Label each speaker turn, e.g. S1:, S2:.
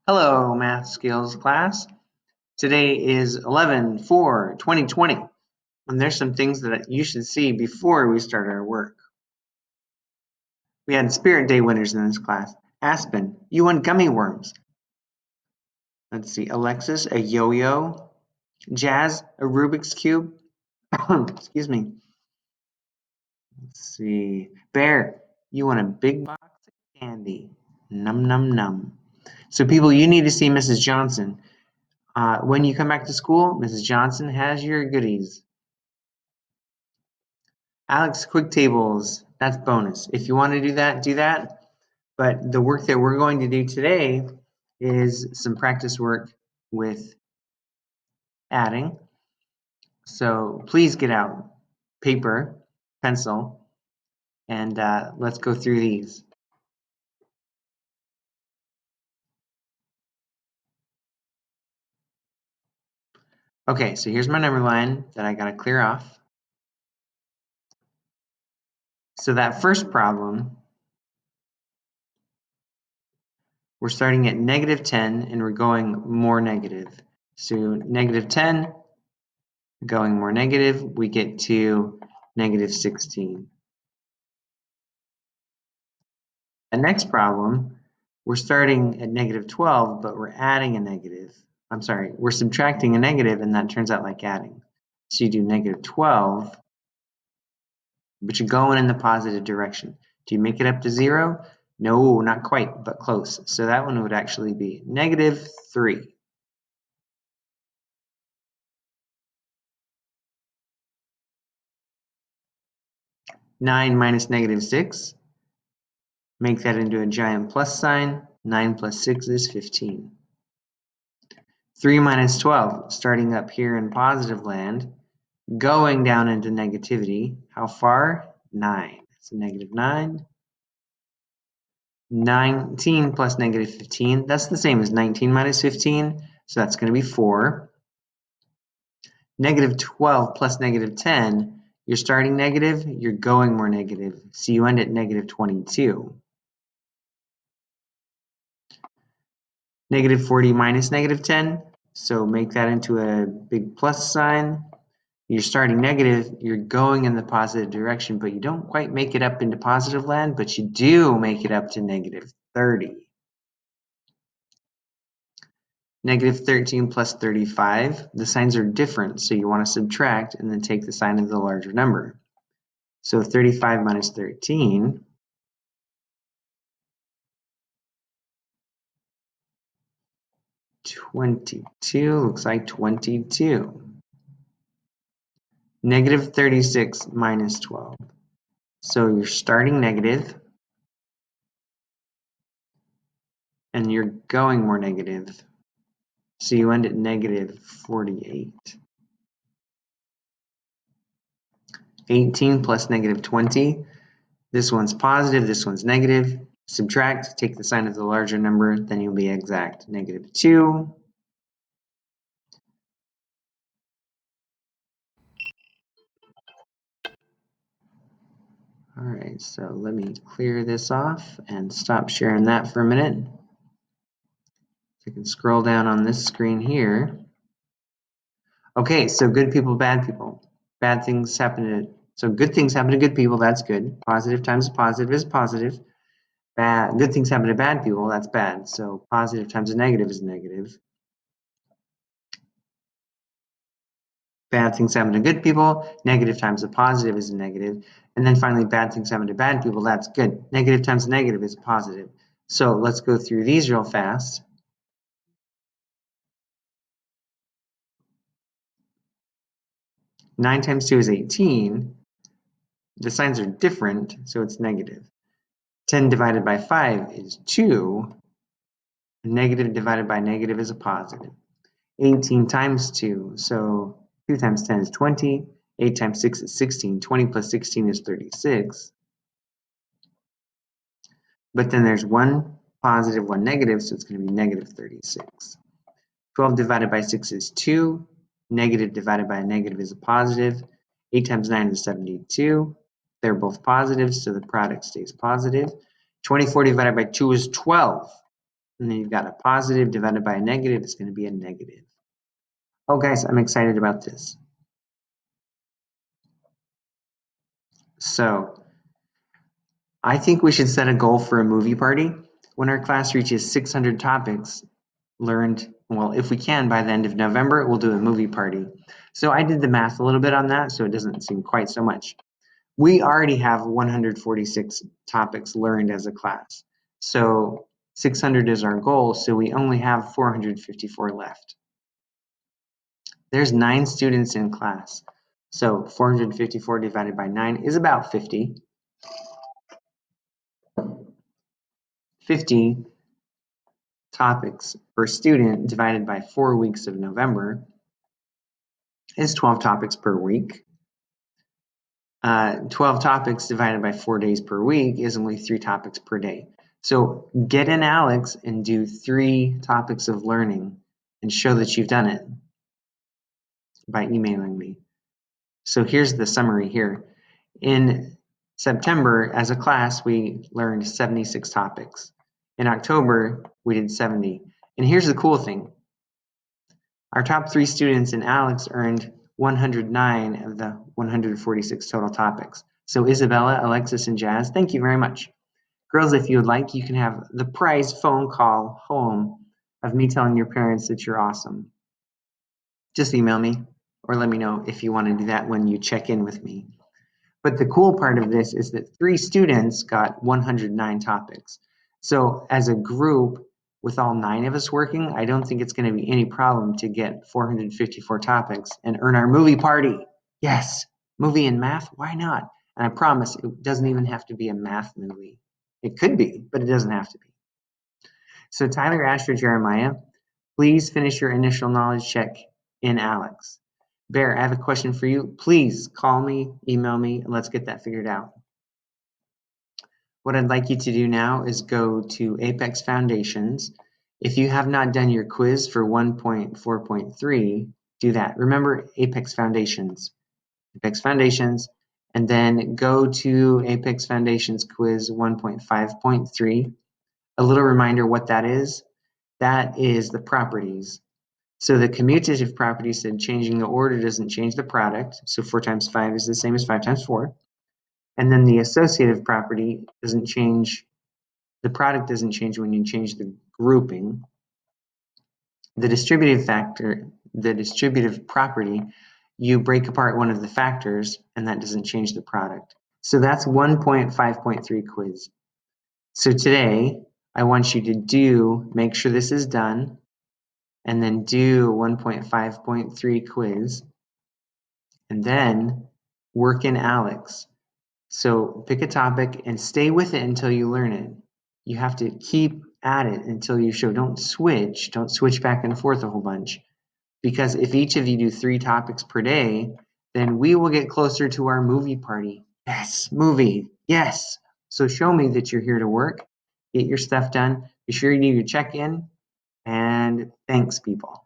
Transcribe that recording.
S1: Hello, Math Skills class. Today is 11/4/2020, and there's some things that you should see before we start our work. We had Spirit Day winners in this class. Aspen, you won gummy worms. Let's see, Alexis, a yo-yo. Jazz, a Rubik's Cube. Excuse me. Let's see, Bear, you won a big box of candy. Num, num, num. So people, you need to see Mrs. Johnson. When you come back to school, Mrs. Johnson has your goodies. Alex, quick tables, that's bonus. If you want to do that. But the work that we're going to do today is some practice work with adding. So please get out paper, pencil, and let's go through these. Okay, so here's my number line that I got to clear off. So that first problem, we're starting at -10 and we're going more negative. So -10, going more negative, we get to -16. The next problem, we're starting at -12, but we're adding a negative. I'm sorry, we're subtracting a negative and that turns out like adding. So you do -12, but you're going in the positive direction. Do you make it up to 0? No, not quite, but close. So that one would actually be -3. Nine minus -6. Make that into a giant plus sign. 9 plus 6 is 15. 3 minus 12, starting up here in positive land, going down into negativity. How far? 9. So -9. 19 plus -15, that's the same as 19 minus 15, so that's going to be 4. -12 plus -10, you're starting negative, you're going more negative, so you end at -22. -40 minus -10, so make that into a big plus sign. You're starting negative, you're going in the positive direction, but you don't quite make it up into positive land, but you do make it up to -30. -13 plus 35, the signs are different, so you want to subtract and then take the sign of the larger number. So 35 minus 13, (22), looks like 22. -36 minus 12. So you're starting negative, and you're going more negative. So you end at -48. 18 plus -20. This one's positive, this one's negative. Subtract, take the sign of the larger number, then you'll be exact. -2. All right, so let me clear this off and stop sharing that for a minute. So you can scroll down on this screen here. Okay, so good people, bad people. Bad things happen to, so good things happen to good people, that's good. Positive times positive is positive. Good things happen to bad people, that's bad. So positive times a negative is negative. Bad things happen to good people, negative times a positive is a negative. And then finally, bad things happen to bad people, that's good. Negative times a negative is positive. So let's go through these real fast. 9 times 2 is 18. The signs are different, so it's negative. 10 divided by 5 is 2. Negative divided by negative is a positive. 18 times 2, so 2 times 10 is 20. 8 times 6 is 16. 20 plus 16 is 36. But then there's one positive, one negative, so it's going to be -36. 12 divided by 6 is 2. Negative divided by a negative is a positive. 8 times 9 is 72. They're both positive, so the product stays positive. 24 divided by 2 is 12. And then you've got a positive divided by a negative. It's going to be a negative. Oh, guys, I'm excited about this. So I think we should set a goal for a movie party. When our class reaches 600 topics learned, well, if we can, by the end of November, we'll do a movie party. So I did the math a little bit on that, so it doesn't seem quite so much. We already have 146 topics learned as a class. So 600 is our goal, so we only have 454 left. There's 9 students in class. So 454 divided by 9 is about 50. 50 topics per student divided by 4 weeks of November is 12 topics per week. 12 topics divided by 4 days per week is only 3 topics per day. So get in ALEKS and do 3 topics of learning and show that you've done it by emailing me. So here's the summary here. In September, as a class, we learned 76 topics. In October, we did 70. And here's the cool thing. Our top 3 students in ALEKS earned 109 of the 146 total topics. So Isabella, Alexis, and Jazz, thank you very much. Girls, if you would like, you can have the prize phone call home of me telling your parents that you're awesome. Just email me or let me know if you want to do that when you check in with me. But the cool part of this is that 3 students got 109 topics. So as a group, with all 9 of us working, I don't think it's going to be any problem to get 454 topics and earn our movie party. Yes, movie and math, why not? And I promise it doesn't even have to be a math movie. It could be, but it doesn't have to be. So Tyler, Asher, Jeremiah, please finish your initial knowledge check in ALEKS. Bear, I have a question for you. Please call me, email me, and let's get that figured out. What I'd like you to do now is go to Apex Foundations. If you have not done your quiz for 1.4.3, do that. Remember Apex Foundations, and then go to Apex Foundations quiz 1.5.3. A little reminder what that is. That is the properties. So the commutative property said changing the order doesn't change the product. So 4 times 5 is the same as 5 times 4. And then the associative property doesn't change, the product doesn't change when you change the grouping. The distributive factor, the distributive property, you break apart one of the factors and that doesn't change the product. So that's 1.5.3 quiz. So today I want you to make sure this is done, and then do 1.5.3 quiz, and then work in ALEKS. So pick a topic and stay with it until you learn it. You have to keep at it until you show. Don't switch back and forth a whole bunch. Because if each of you do 3 topics per day, then we will get closer to our movie party. Yes, movie, yes. So show me that you're here to work, get your stuff done. Be sure you do your check-in, and thanks, people.